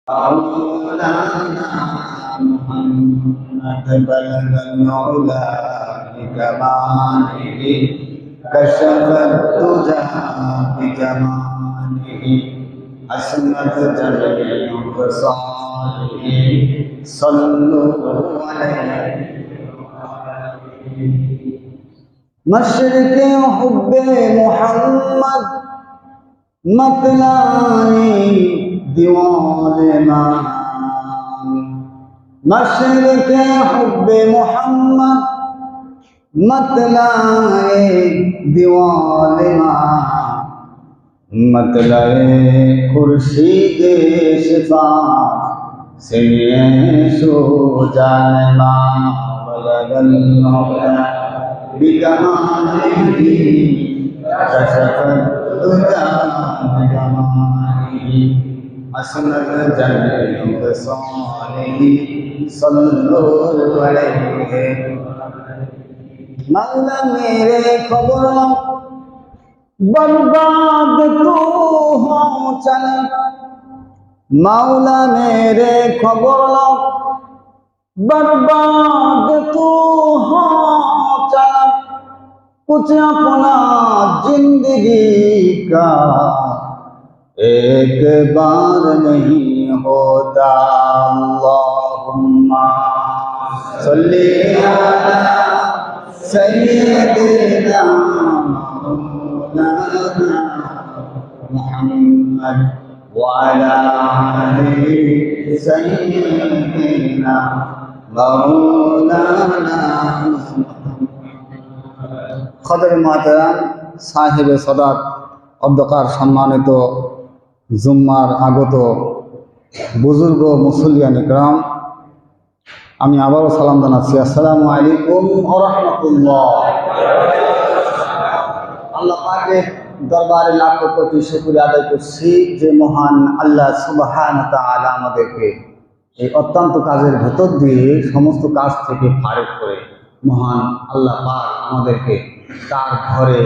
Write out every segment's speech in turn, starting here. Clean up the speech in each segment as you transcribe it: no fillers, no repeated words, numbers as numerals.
مولانا محمد بلغ العلا بكماله كشف الدجى بجماله حسنت جميع خصاله صلوا عليه مشرق حب محمد मतलानी दीवाने मशरक़ हुब्बे मोहम्मद मतलाए दीवाने मतलाए खुर्शीद शिफा से सो जाना बलगल बिकमालिही कशफत असनद जन्नत सालिही सल्लल्लाहु अलैहि मौला मेरे खबर बर्बाद तू हो चल मौला मेरे खबर बर्बाद तू हो चल कुछ अपना जिंदगी का एक बार नहीं होता अल्लाहुम्मा सल्ली अला सय्यिदिना मौलाना मुहम्मद व अला आलि सय्यिदिना मौलाना खदर मातराम साहेब सदात অধ্যকার সম্মানিত জুম্মার আগত বুজুর্গ মুসলিয়ান ইকরাম, আমি আবারও সালাম জানাচ্ছি। আসসালামু আলাইকুম ওয়া রাহমাতুল্লাহ। আল্লাহ পাকের দরবারে লাখ কোটি শুকরিয়া আদায় করছি যে মহান আল্লাহ সুবহানাহু ওয়া তাআলা আমাদেরকে এই অত্যন্ত কাজের ভেতর দিয়ে সমস্ত কাজ থেকে ফারেক করে মহান আল্লাহ পাক আমাদেরকে তার ঘরে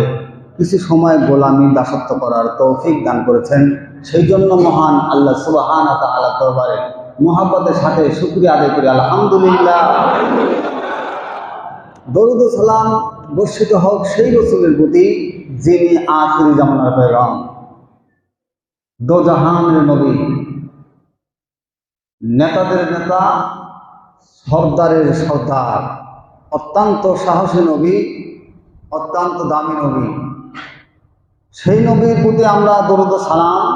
কিছু সময় গোলামি দাসত্ব করার তৌফিক দান করেছেন। সেই জন্য মহান আল্লাহ সুবহানাহু ওয়া তাআলার দরবারে মুহাব্বতের সাথে শুকরিয়া আদায় করি আলহামদুলিল্লাহ। দরুদ ও সালাম বর্ষিত হোক সেই রাসূলের প্রতি যিনি আখিরি জামানার পয়গাম, দোজাহানের নবী, নেতাদের নেতা, সর্দারের সর্দার, অত্যন্ত সাহসী নবী, অত্যন্ত দামি নবী। সেই নবীর প্রতি আমরা দরুদ ও সালাম,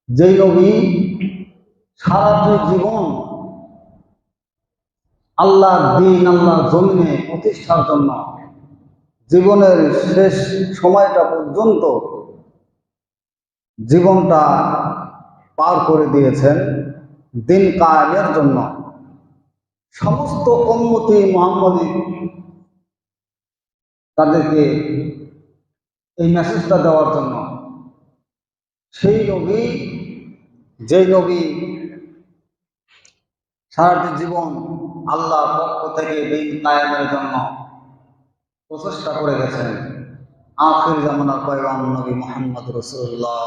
যেই নবী সারাটি জীবন আল্লাহর দ্বীন আল্লাহর জমিনে প্রতিষ্ঠার জন্য জীবনের শেষ সময়টা পর্যন্ত জীবনটা পার করে দিয়েছেন দিন কায়েমের জন্য, সমস্ত উম্মতি মুহাম্মদী তাদেরকে এই মেসেজটা দেওয়ার জন্য। সেই নবী, যেই নবী সারাটি জীবন আল্লাহর পক্ষ থেকে দিন কায়েমের জন্য প্রচেষ্টা করে গেছেন, আখির জামানার পয়গম্বর নবী মুহাম্মদ রাসূলুল্লাহ,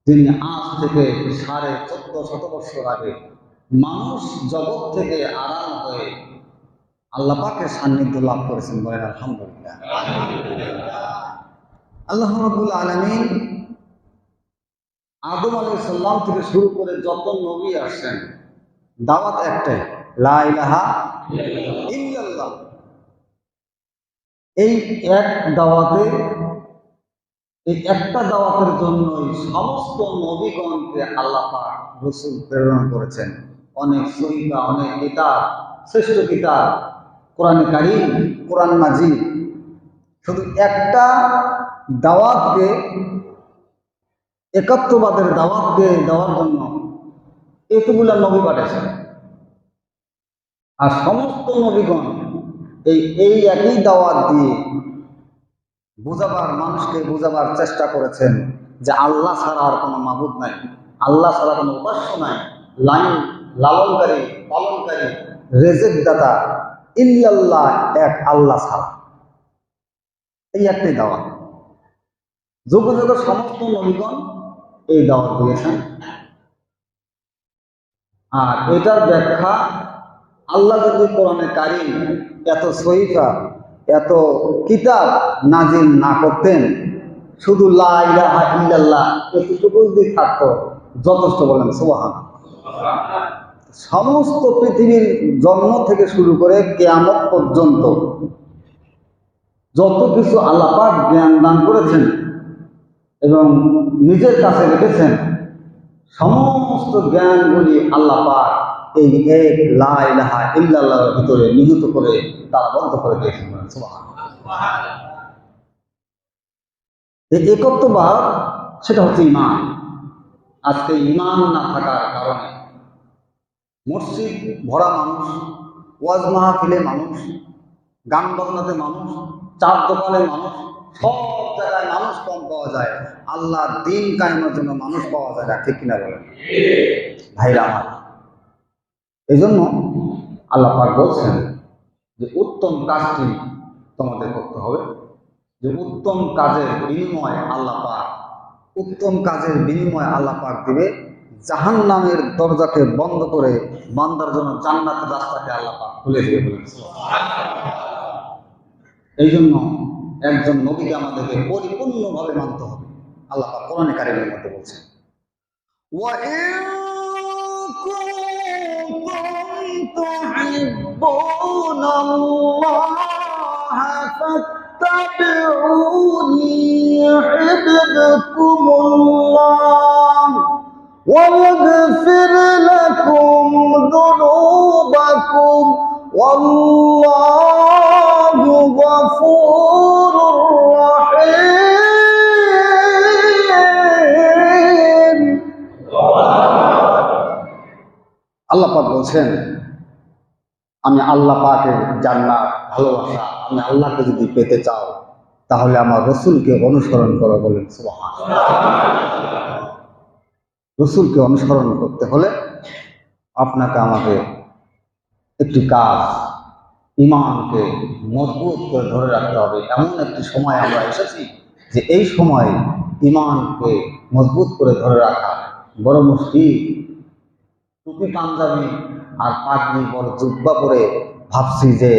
যিনি আজ থেকে 1450 বছর আগে মানুষ জগৎ থেকে আড়াল হয়ে আল্লাহ পাকের সান্নিধ্য লাভ করেছেন। বলেন আলহামদুলিল্লাহ। আল্লাহ রাব্বুল আলামিন আদম আলাইহিস সালাম থেকে শুরু করে যত নবী আসছেন দাওয়াত একটাই, লা ইলাহা ইল্লাল্লাহ। এই এক দাওয়াতে, এই একটা দাওয়াতের জন্যই সমস্ত নবীগণকে আল্লাহ পাক রাসূল প্রেরণ করেছেন। অনেক সহিফা, অনেক কিতাব, শ্রেষ্ঠ কিতাব কোরআন কারীম, কোরআন মাজিদ, শুধু একটা দাওয়াতকে, একাত্মবাদের দাওয়াতকে দেওয়ার জন্য এতগুলা নবী পাঠিয়েছেন। আর সমস্ত নবীগণ এই একই দাওয়াত দিয়ে মানুষকে বোঝাবার চেষ্টা করেছেন যে আল্লাহ ছাড়া আর কোনো মাবুদ নাই, আল্লাহ ছাড়া কোনো উপাস্য নাই, লালনকারী, পালনকারী, রেজেক দাতা ইল্লাল্লাহ এক আল্লাহ ছাড়া। এই একটাই দাওয়াত। যুগে যুগে সমস্ত নবীগণ এই দাওয়াত দিয়েছেন। আর এটার ব্যাখ্যা আল্লাহ যদি কোরআনে কারীম এত সহিফা এত কিতাব নাজিল না করতেন, শুধু লা ইলাহা ইল্লাল্লাহ এতটুকু যদি থাকতো যথেষ্ট। বলেন সুবহানাল্লাহ। সমস্ত পৃথিবীর জন্ম থেকে শুরু করে কিয়ামত পর্যন্ত যত কিছু আল্লাহ পাক জ্ঞান দান করেছেন এবং নিজের কাছে রেখেছেন, সমস্ত জ্ঞানগুলি আল্লাহ পাক এই এক লা ইলাহা ইল্লাল্লাহর ভিতরে নিহিত করে তালাবদ্ধ করে দিয়েছেন। সুবহানাল্লাহ। এই একত্ববাদ সেটা হচ্ছে ঈমান। আজকে ঈমান না থাকার কারণে মসজিদ ভরা মানুষ, ওয়াজ মাহফিলে মানুষ, গান বাজনাতে মানুষ, চার দোকানে মানুষ, সব জায়গায় মানুষ কম পাওয়া যায়, আল্লাহর দ্বীন কায়েমের জন্য মানুষ পাওয়া যায় না। ঠিক কিনা বলেন ভাইরা আমার? এই জন্য আল্লাহ পাক বলছেন যে উত্তম কাজটি তোমাদের করতে হবে, যে উত্তম কাজের বিনিময় আল্লাহ পাক, উত্তম কাজের বিনিময় আল্লাহ পাক দিবে জাহান্নামের দরজাকে বন্ধ করে বান্দার জন্য জান্নাতের রাস্তাকে আল্লাহ পাক খুলে দিবে বলেছে। এই জন্য একজন নবীকে আমাদেরকে পরিপূর্ণভাবে মানতে হবে। আল্লাহ পাক কোরআনে কারীমের মধ্যে বলছেন, ওয়া ইন কুনতুম তুহিব্বুনাল্লাহা ফাত্তাবিউনি ইউহিব্বুকুমুল্লাহ ওয়া ইয়াগফির লাকুম যুনুবাকুম ওয়াল্লাহু গফুরুর রাহিম। আল্লাহ পাক বলছেন, আমি আল্লাহ পাকের জান্নাত ভালোবাসা, আমি আল্লাহকে যদি পেতে চাও তাহলে আমার রসুলকে অনুসরণ করো। বলেন সুবহানাল্লাহ। রসুলকে অনুসরণ করতে হলে আপনাকে আমাকে একটি কাজ, ঈমানকে মজবুত করে ধরে রাখতে হবে। এমন একটি সময় আমরা এসেছি যে এই সময় ঈমানকে মজবুত করে ধরে রাখা বড় মুশকিল। টুপি পাঞ্জাবি আর পাগড়ি বড় জুব্বা পরে ভাবছি যে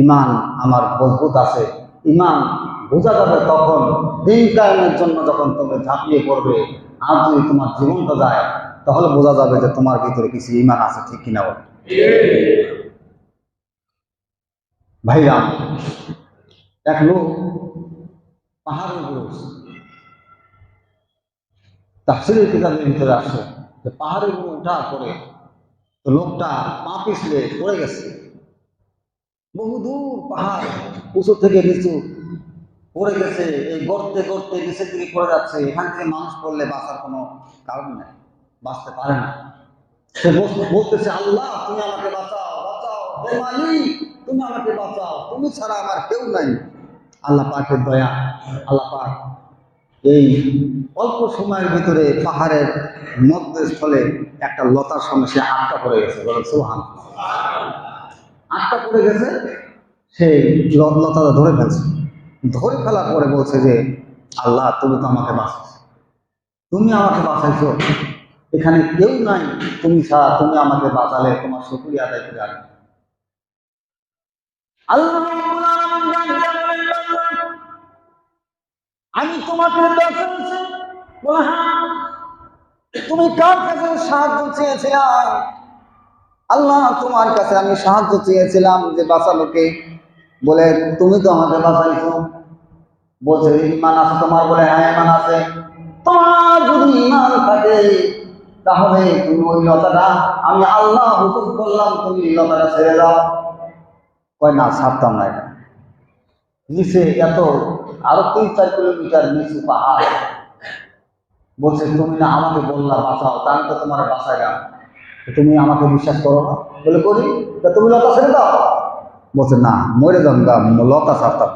ঈমান আমার মজবুত আছে। ঈমান বোঝা যাবে তখন দ্বীন কায়েমের জন্য যখন তুমি ঝাঁপিয়ে পড়বে। আর যদি তোমার জীবনটা যায় তাহলে বোঝা যাবে যে তোমার ভিতরে কিছু ঈমান আছে। ঠিক কিনা বল ভাইরা? এক লোক পাহাড়ের উপরে উঠছে, তাফসীরের কিতাবের ভিতরে আসে যে পাহাড়ের উপরে উঠার পরে তো লোকটা পা পিছলে পড়ে গেছে। বহুদূর পাহাড়, উঁচু থেকে নিচু পড়ে গেছে। এই গর্তে গর্তে নিচের দিকে পড়ে যাচ্ছে। এখান থেকে মানুষ পড়লে বাঁচার কোনো কারণ নেই, বাঁচতে পারে না। সে বলতেছে, আল্লাহ তুমি আমাকে বাঁচাও, বাঁচাও, হে মালিক তুমি আমাকে বাঁচাও, তুমি ছাড়া আমার কেউ নাই। আল্লাহ পাকের দয়া, আল্লাহ পাক এই অল্প সময়ের ভিতরে পাহাড়ের মধ্যস্থলে একটা লতার সামনে সে আটকা পড়ে গেছে। বলেন সুবহানাল্লাহ। আটকা পড়ে গেছে, সেই লতাটা ধরে ফেলছে। ধরে ফেলার পরে বলছে যে আল্লাহ তুমি তো আমাকে বাঁচাইছো, তুমি আমাকে বাঁচাইছো, এখানে কেউ নাই তুমি ছাড়া, তুমি আমাকে বাঁচালে তোমার শুকরিয়া আদায় করে আসবে। আল্লাহ আমি তোমাকে বাঁচাইছি। বলে হ্যাঁ, তুমি কার কাছে সাহায্য চেয়েছিলাম? আল্লাহ তোমার কাছে আমি সাহায্য চেয়েছিলাম যে বাঁচালোকে। বলে তুমি তো আমাকে বাঁচাইছো। বলছে ঈমান আছে তোমার? বলে হ্যাঁ ঈমান আছে। তোমার যদি ঈমান থাকে তাহলে তুমি ওই লতাটা, আমি আল্লাহ হুকুম করলাম তুমি লতাটা ছেড়ে দাও। কয় না, ছাড়তাম না। এটা নিচে এত আরো 3-4 কিলোমিটার নিচু পাহাড়। বলছে তুমি না আমাকে বললা বাঁচাও, তা আমি তো তোমার বাঁচাইলাম, তুমি আমাকে বিশ্বাস করো না? বলে করি। তা তুমি লতা ছেড়ে দাও। বলছে না, মরে যান গা, লতা ছাড়তাম।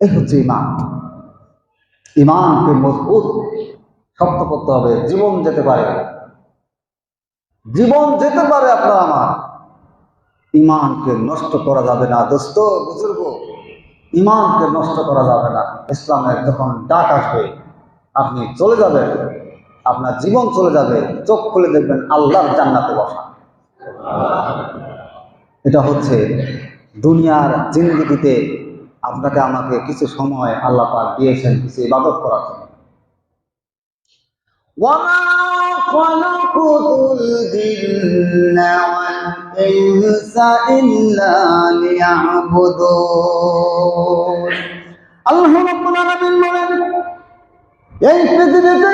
এই হচ্ছে ঈমান। ঈমানকে মজবুত শক্ত করতে হবে। জীবন যেতে পারে, জীবন যেতে পারে আপনার আমার, ঈমানকে নষ্ট করা যাবে না। দোস্ত বুজুর্গ, ইমানকে নষ্ট করা যাবে না। ইসলামের যখন ডাক আসবে আপনি চলে যাবেন, আপনার জীবন চলে যাবে, চোখ খুলে দেখবেন আল্লাহর জান্নাতে বসা। এটা হচ্ছে দুনিয়ার জিন্দেগিতে আপনাকে আমাকে কিছু সময় আল্লাহ পাক দিয়েছেন কিছু ইবাদত করার জন্য। وَمَا خَلَقْتُ الْجِنَّ وَالْإِنسَ إِلَّا لِيَعْبُدُونِ। আল্লাহ রাব্বুল আলামিন বলেন, এই পৃথিবীতে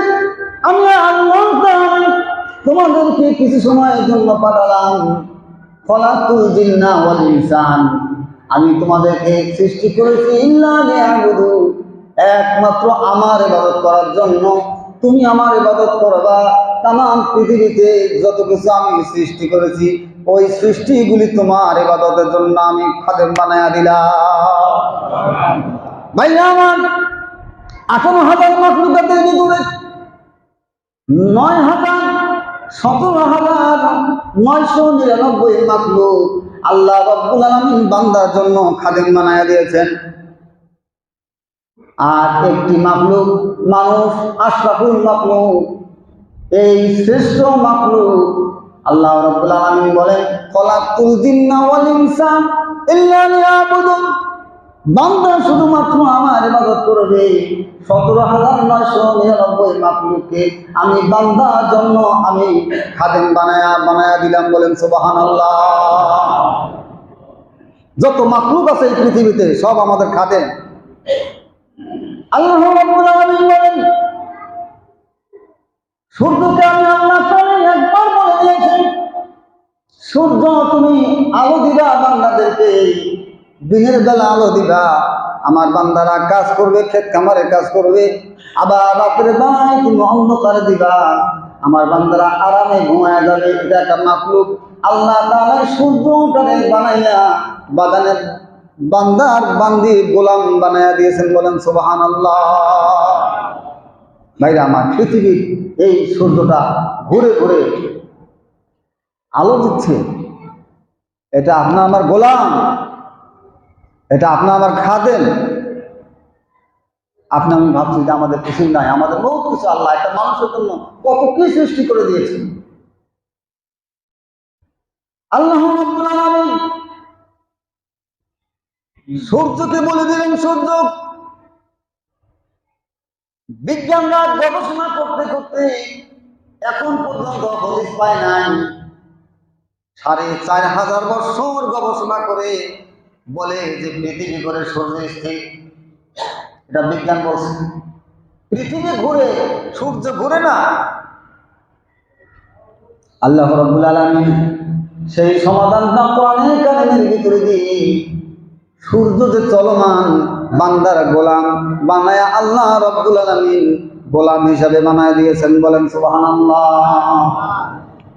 আমি আল্লাহ তাআলা তোমাদেরকে কিছু সময়ের জন্য পাঠালাম। খলাকুল জিন্না ওয়াল ইনসান, আমি তোমাদেরকে সৃষ্টি করেছি ইল্লা লিয়াবুদুন, একমাত্র আমার ইবাদত করার জন্য। তুমি আমার ইবাদত করবা। তামাম পৃথিবীতে যত কিছু আমি সৃষ্টি করেছি ওই সৃষ্টিগুলি তোমার ইবাদতের জন্য আমি খাদেম বানায়া দিলাম। ভাইরা আমার, 18,000 মাখলুকাতের ভিতরে 9,17,999 মাখলুক আল্লাহ রাব্বুল আলামিন বান্দার জন্য খাদেম বানায়া দিয়েছেন। আর একটি মাখলুক মানুষ, আশরাফুল মাখলুক, এই শ্রেষ্ঠ মাখলুক আল্লাহ রাব্বুল আলামিন বলেন, খলাকতুল জিন্না ওয়াল ইনসা ইল্লা লিয়াবুদুন, বান্দা শুধুমাত্র আমার ইবাদত করবে। 17,999 মাখলুককে আমি বান্দার জন্য আমি খাদেম বানায়া দিলাম। বলেন সুবহানাল্লাহ। যত মাখলুক আছে এই পৃথিবীতে সব আমাদের খাদেম। আল্লাহ রাব্বুল আলামিন বলেন, সূর্যকে আমি আল্লাহ তাআলা একবার বলে দিয়েছেন, সূর্য তুমি আলো দিবা বান্দাদেরকে, দিনের বেলা আলো দিবা, আমার বান্দারা কাজ করবে, ক্ষেত খামারে কাজ করবে। আবার রাতের বেলায় তুমি অন্ধকার দিবা, আমার বান্দারা আরামে ঘুমায় যাবে। এটা একটা মাখলুক। আল্লাহ তাআলা সূর্যটাকে বানাইয়া বাগানের বান্দার বান্দি গোলাম বানায়া দিয়েছেন। বলেন সুবহানাল্লাহ। ভাইরা আমার, পৃথিবীর এই সূর্যটা ঘুরে ঘুরে আলো দিচ্ছে, এটা আপনার আমার গোলাম, এটা আপনার আমার খাদেম। আপনি আমি ভাবছি যে আমাদের কিছু নাই, আমাদের বহুত কিছু। আল্লাহ একটা মানুষের জন্য কত কি সৃষ্টি করে দিয়েছে। আল্লাহ রাব্বুল আলামিন সূর্যকে বলে দিলেন, সূর্য, বিজ্ঞানরা গবেষণা করতে করতে এখন পর্যন্ত হদিস পায় নাই। 4,500 বছর গবেষণা করে বলে যে পৃথিবী ঘুরে সূর্য স্থির। এটা বিজ্ঞান বলছে। পৃথিবী ঘুরে, সূর্য ঘুরে না। আল্লাহ রাব্বুল আলামিন সেই সমাধানটা কোরআনের কারিমের ভিতরে দিয়ে সূর্য যে চলমান বান্দার গোলাম বানায়া আল্লাহ রাব্বুল আলামিন গোলাম হিসাবে বানায় দিয়েছেন। বলেন সুবহানাল্লাহ।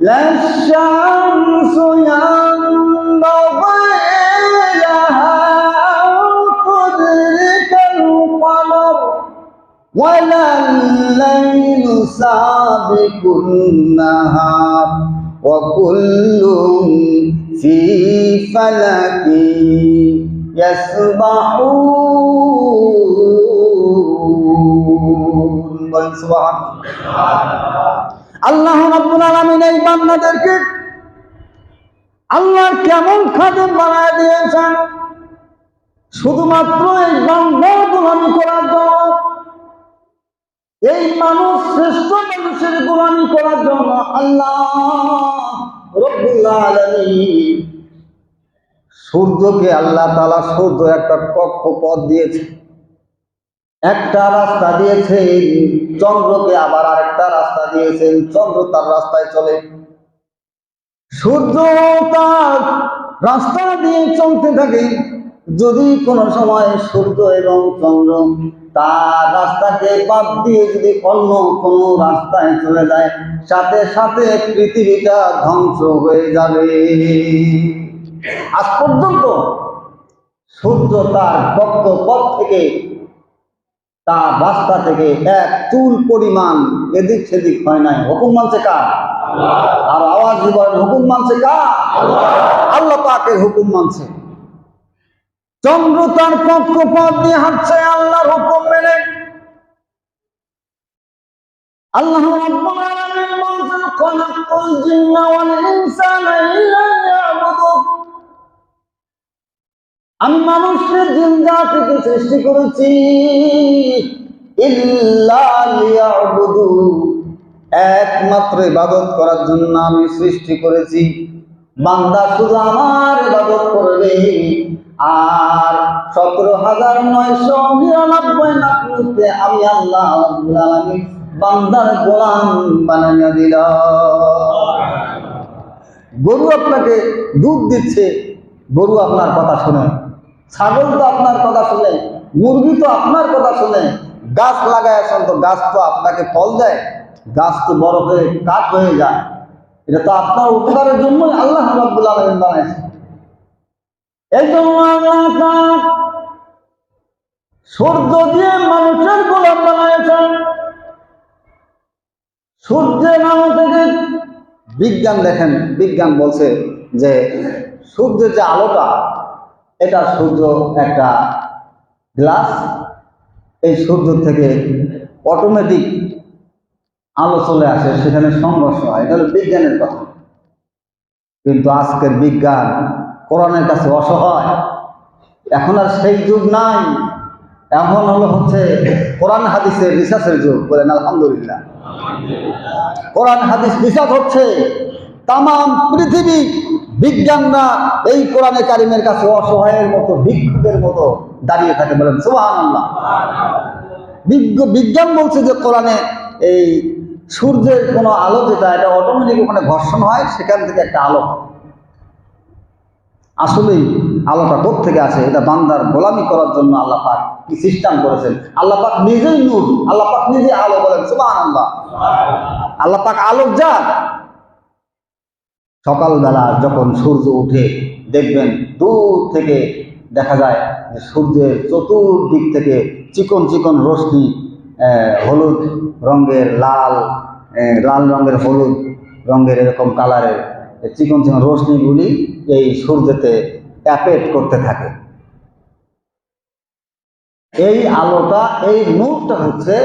লাশ-শামসু ইয়ানবাগি লাহা তুদরিকাল কমর ওয়ালাল-লাইলু সাবিকুন নাহার ওয়া কুল্লুন ফি ফালাকি ইয়াসবাহুন। বলেন সুবহানাল্লাহ। আল্লাহ রাব্বুল আলামিন এই বান্দাদেরকে আল্লাহর কেমন খাদেম বানায় দিয়েছেন, শুধুমাত্র এই বান্দার গোলামি করার জন্য। এই মানুষ শ্রেষ্ঠ মানুষের গোলামি করার জন্য আল্লাহ রাব্বুল আলামিন সূর্যকে আল্লাহ তাআলা সূর্য একটা কক্ষপথ দিয়েছে, একটা রাস্তা দিয়েছেন। চন্দ্রকে আবার আরেকটা রাস্তা দিয়েছেন, চন্দ্র তার রাস্তায় চলে, সূর্য তার রাস্তা দিয়ে চলতে থাকে। যদি কোনো সময় সূর্য এবং চন্দ্র তার রাস্তাকে বাদ দিয়ে যদি অন্য কোনো রাস্তায় চলে যায়, সাথে সাথে পৃথিবীটা ধ্বংস হয়ে যাবে। আজ পর্যন্ত সূর্য তার কক্ষপথ থেকে, তার রাস্তা থেকে এক চুল পরিমাণ এদিক সেদিক হয় নাই। হুকুম মানছে কার? আর আওয়াজ দিবেন, হুকুম মানছে কার? আল্লাহ পাকের হুকুম মানছে। চন্দ্র তার কক্ষপথ দিয়ে হাঁটছে আল্লাহর হুকুম মেনে। আল্লাহ রাব্বুল আলামিন বলেন, খালাকাল জিন্না ওয়াল ইনসানা ইল্লা লিয়াবুদুন। আমি মানুষের জিন জাতিকে সৃষ্টি করেছি ইল্লা লিয়াবুদুন, একমাত্র ইবাদত করার জন্য আমি সৃষ্টি করেছি। বান্দা শুধু আমার ইবাদত করবে, আর 17,999 নাফরমানকে আমি আল্লাহ রাব্বুল আলামিন বান্দার গোলাম বানাইয়া দিলাম। গরু আপনাকে দুধ দিচ্ছে, গরু আপনার কথা শুনে। ছাগল তো আপনার কথা শুনে, মুরগি তো আপনার কথা শুনে। গাছ লাগাইছেন তো গাছ তো আপনাকে ফল দেয়, গাছ তো বড় হয়ে কাঠ হয়ে যায়। এটা তো আপনার উপকারের জন্যই আল্লাহ রাব্বুল আলামিন বানাইছে। এই জন্য আল্লাহ সূর্য দিয়ে মানুষের গোলাম বানাইছেন। সূর্যের আলো থেকে বিজ্ঞান দেখেন, বিজ্ঞান বলছে যে সূর্যের যে আলোটা, এটা সূর্য একটা গ্লাস, এই সূর্য থেকে অটোমেটিক আলো চলে আসে, সেখানে সংঘর্ষ হয়। এটা হলো বিজ্ঞানের কথা। কিন্তু আজকের বিজ্ঞান কোরআনের কাছে অসহায়। এখন আর সেই যুগ নাই, এখন হচ্ছে কোরআন হাদিসের রিসার্চের যুগ। বলেন আলহামদুলিল্লাহ। কোরআন হাদিস রিসার্চ হচ্ছে, তাম পৃথিবী বিজ্ঞানরা এই কোরআনে কারিমের কাছে অসহায়ের মতো, ভিক্ষুকের মতো দাঁড়িয়ে থাকে। বলেন সুবহানাল্লাহ। বিজ্ঞান বলছে যে কোরআনে এই সূর্যের কোনো আলো যেটা, এটা অটোমেটিক ওখানে ঘর্ষণ হয়, সেখান থেকে একটা আলো। আসলেই আলোটা কোত্থেকে আসে? এটা বান্দার গোলামি করার জন্য আল্লাহ পাক কি সিস্টেম করেছেন। আল্লাহ পাক নিজেই নূর, আল্লাহ পাক নিজে আলো। বলেন সুবহানাল্লাহ। আল্লাহ পাক আলোর জাত। সকালবেলা যখন সূর্য উঠে দেখবেন দূর থেকে দেখা যায় যে সূর্যের চতুর্দিক থেকে চিকন চিকন রশ্মি, হলুদ রঙের, লাল রঙের, হলুদ রঙের, এরকম কালারের চিকন চিকন রশ্মিগুলি এই সূর্যতে ট্যাপেট করতে থাকে। এই আলোটা, এই নূরটা হচ্ছে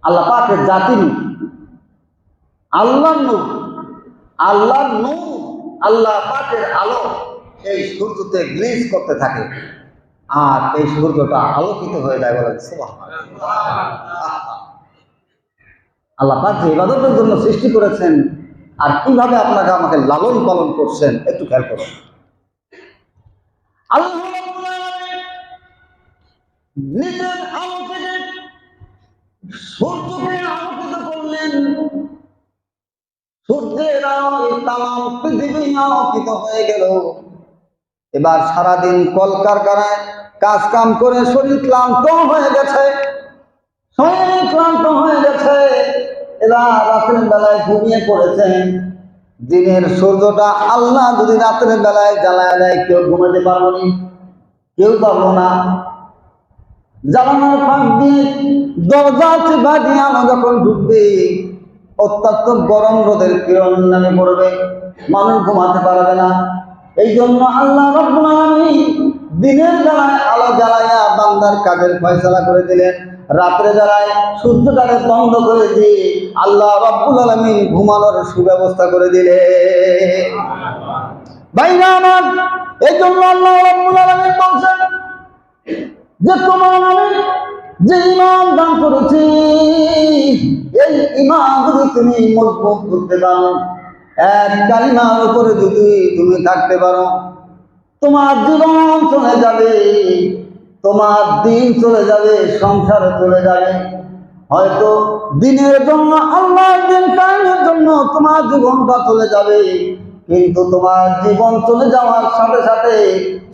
আল্লাহ পাকের জাতি নূর, আল্লাহর নূর। আল্লাহর নূর, আল্লাহ পাকের আলো এই সূর্যতে গ্লিজ করতে থাকে, আর এই সূর্যটা আলোকিত হয়ে যায়। বলেন সুবহানাল্লাহ। আল্লাহ পাক যে ইবাদতের জন্য সৃষ্টি করেছেন, আর কিভাবে আপনাকে আমাকে লালন পালন করছেন, একটু খেয়াল করুন। আল্লাহ রাব্বুল আলামিন নিজের আলো থেকে সূর্যকে আলোকিত করলেন। সূর্যের আলোয় তামাম পৃথিবী আলোকিত হয়ে গেল। এবার সারাদিন কলকারখানায় কাজ কাম করে শরীর ক্লান্ত হয়ে গেছে, এবার রাতের বেলায় ঘুমিয়ে পড়েছেন। দিনের সূর্যটা আল্লাহ যদি রাতের বেলায় জ্বালায় দেয়, কেউ ঘুমাতে পারবো না, কেউ পারবো না। জ্বালানোর ফাঁক দিয়ে দরজা চিপা দিয়ে আলো যখন ঢুকবে, অত্যন্ত গরম রোদের কিরণ নামে পড়বে, মানুষ ঘুমাতে পারবে না। এই জন্য আল্লাহ রাব্বুল আলামিন দিনের বেলায় আলো জ্বালাইয়া বান্দার কাজের ফয়সালা করে দিলেন। রাত্রে বেলায় সূর্যটাকে বন্ধ করে দিয়ে আল্লাহ রাব্বুল আলামিন ঘুমানোর সুব্যবস্থা করে দিলেন। ভাইরা আমার, এই জন্য আল্লাহ রাব্বুল আলামিন বলছেন যে তোমার আমি যে ঈমান দান করেছি, এই ঈমান যদি তুমি মজবুত করতে পারো, এক কালিমার উপরে যদি তুমি থাকতে পারো, তোমার জীবন চলে যাবে, তোমার দিন চলে যাবে, সংসার চলে যাবে। হয়তো দিনের জন্য, আল্লাহর দিন কায়েমের জন্য তোমার জীবনটা চলে যাবে, কিন্তু তোমার জীবন চলে যাওয়ার সাথে সাথে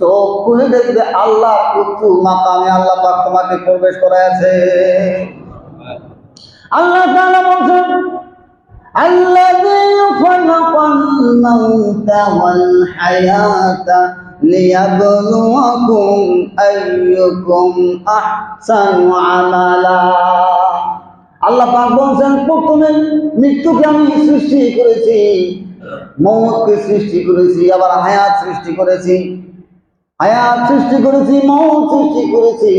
চোখ খুলে দেখবে আল্লাহ উচ্চ মাকামে আল্লাহ পাক তোমাকে প্রবেশ করাইছে। আল্লাহ তাআলা বলেন, আল্লাযী খালাকাল মাউতা ওয়াল হায়াতা লিয়াবলুয়াকুম আইয়ুকুম আহসানু আমালা। আল্লাহ পাক বলেন, প্রথমে মৃত্যুকে আমি সৃষ্টি করেছি, মৌতকে সৃষ্টি করেছি, আবার হায়াত সৃষ্টি করেছি। হায়াত সৃষ্টি করেছি, মৌত সৃষ্টি করেছি।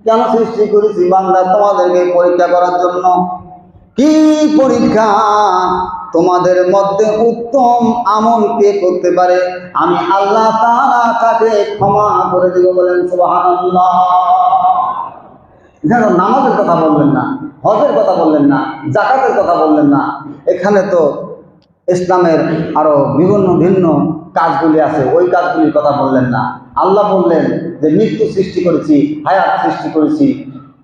কেন সৃষ্টি করেছি? বান্দা তোমাদেরকে পরীক্ষা করার জন্য। কি পরীক্ষা? তোমাদের মধ্যে উত্তম আমল কে করতে পারে, আমি আল্লাহ তাআলা তাকে ক্ষমা করে দিব। বলেন সুবহানাল্লাহ। এখানে নামাজের কথা বললেন না, হজের কথা বললেন না, যাকাতের কথা বললেন না। এখানে তো ইসলামের আরো বিভিন্ন ভিন্ন কাজগুলি আছে, ওই কাজগুলির কথা বললেন না। আল্লাহ বললেন যে মৃত্যু সৃষ্টি করেছি, হায়াত সৃষ্টি করেছি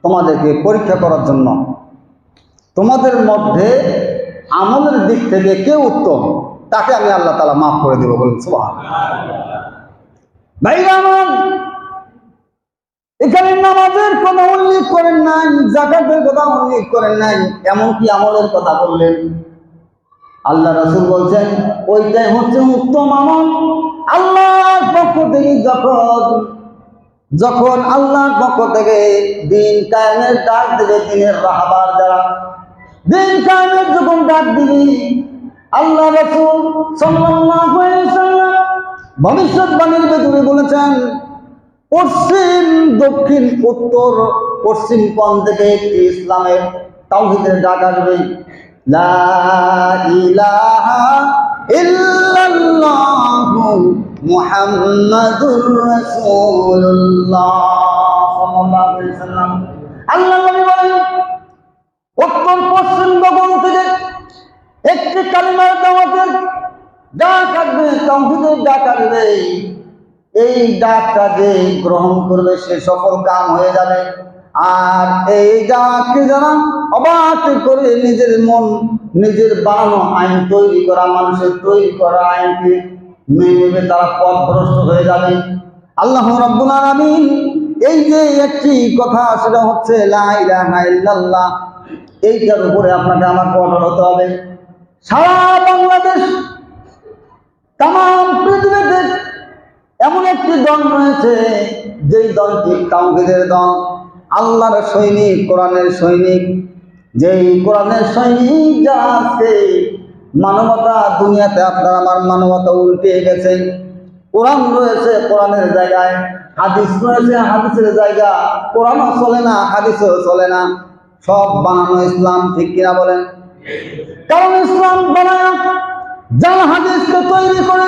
তোমাদেরকে পরীক্ষা করার জন্য। তোমাদের মধ্যে আমলের দিক থেকে কে উত্তম, তাকে আমি আল্লাহ তাআলা মাফ করে দেব। বলুন সুবহানাল্লাহ। ভাইরা আমার, এখানে নামাজের কথা উল্লেখ করেন নাই, যাকাতের কথা উল্লেখ করেন নাই, এমনকি আমলের কথা বললেন। আল্লাহ রাসূল বলছেন ওইটাই হচ্ছে উত্তম আমল। আল্লাহর পক্ষ থেকে যখন আল্লাহর পক্ষ থেকে দিন কায়েমের ডাক দিবে, দিনের রাহবার যারা দিন কায়েমের যখন ডাক দিবি, আল্লাহ রাসূল সাল্লাল্লাহু আলাইহি ওয়াসাল্লাম ভবিষ্যৎবাণীর ভেতরে বলেছেন, পশ্চিম, দক্ষিণ, উত্তর, পশ্চিম কোণ থেকে একটি ইসলামের তাওহীদের ডাক আসবে। লা ইলাহা ইল্লাল্লাহু মুহাম্মাদুর রাসূলুল্লাহ সাল্লাল্লাহু আলাইহি ওয়াসাল্লাম। আল্লাহ নবী বলেন, উত্তর পশ্চিম কোণ থেকে একটি কালিমার দাওয়াতের ডাক আসবে, তাওহীদের ডাক আসবে। এই ডাকটা যে গ্রহণ করবে সে সফল কাম হয়ে যাবে। আর এই ডাককে যারা অবাক করে নিজের মন, নিজের বানানো আইন তৈরি করা, মানুষের তৈরি করা আইনকে মেনে নেবে, তারা পথভ্রষ্ট হয়ে যাবে। আল্লাহ রাব্বুল আলামিন এই যে একটি কথা, সেটা হচ্ছে লা ইলাহা ইল্লাল্লাহ, এইটার উপরে আপনাকে আমাকে অটল হতে হবে। সারা বাংলাদেশ, তাম পৃথিবীতে এমন একটি দল রয়েছে, যেই দলটি তাওহীদের দল, আল্লাহর সৈনিক, কোরআনের সৈনিক। যেই কোরআনের সৈনিক যারা আছে, মানবতা দুনিয়াতে আপনার আমার মানবতা উল্টে গেছে। কোরআন রয়েছে কোরআনের জায়গায়, হাদিস রয়েছে হাদিসের জায়গা। কোরআনও চলে না, হাদিসও চলে না, সব বানানো ইসলাম। ঠিক কিনা বলেন? কারণ ইসলাম বানায় যারা হাদিসকে তৈরি করে,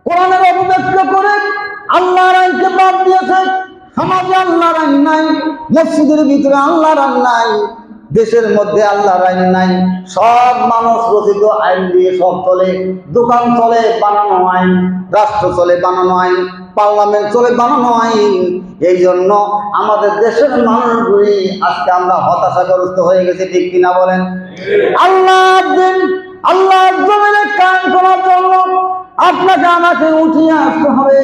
কোরআনের অপব্যাখ্যা করে আল্লাহর আইনকে বাদ দিয়েছে। সমাজে আল্লাহর আইন নাই, মসজিদের ভিতরে আল্লাহর আইন নাই, দেশের মধ্যে আল্লাহর আইন নাই। সব মানুষ রচিত আইন দিয়ে সব চলে। দোকান চলে বানানো আইন, রাষ্ট্র চলে বানানো আইন, পার্লামেন্ট চলে বানানো আইন। এই জন্য আমাদের দেশের মানুষগুলি আজকে আমরা হতাশাগ্রস্ত হয়ে গেছি। ঠিক কিনা বলেন? আল্লাহর দিন, আল্লাহর জমিনে কায়েম করার জন্য আপনাকে আমাকে উঠিয়ে আসতে হবে।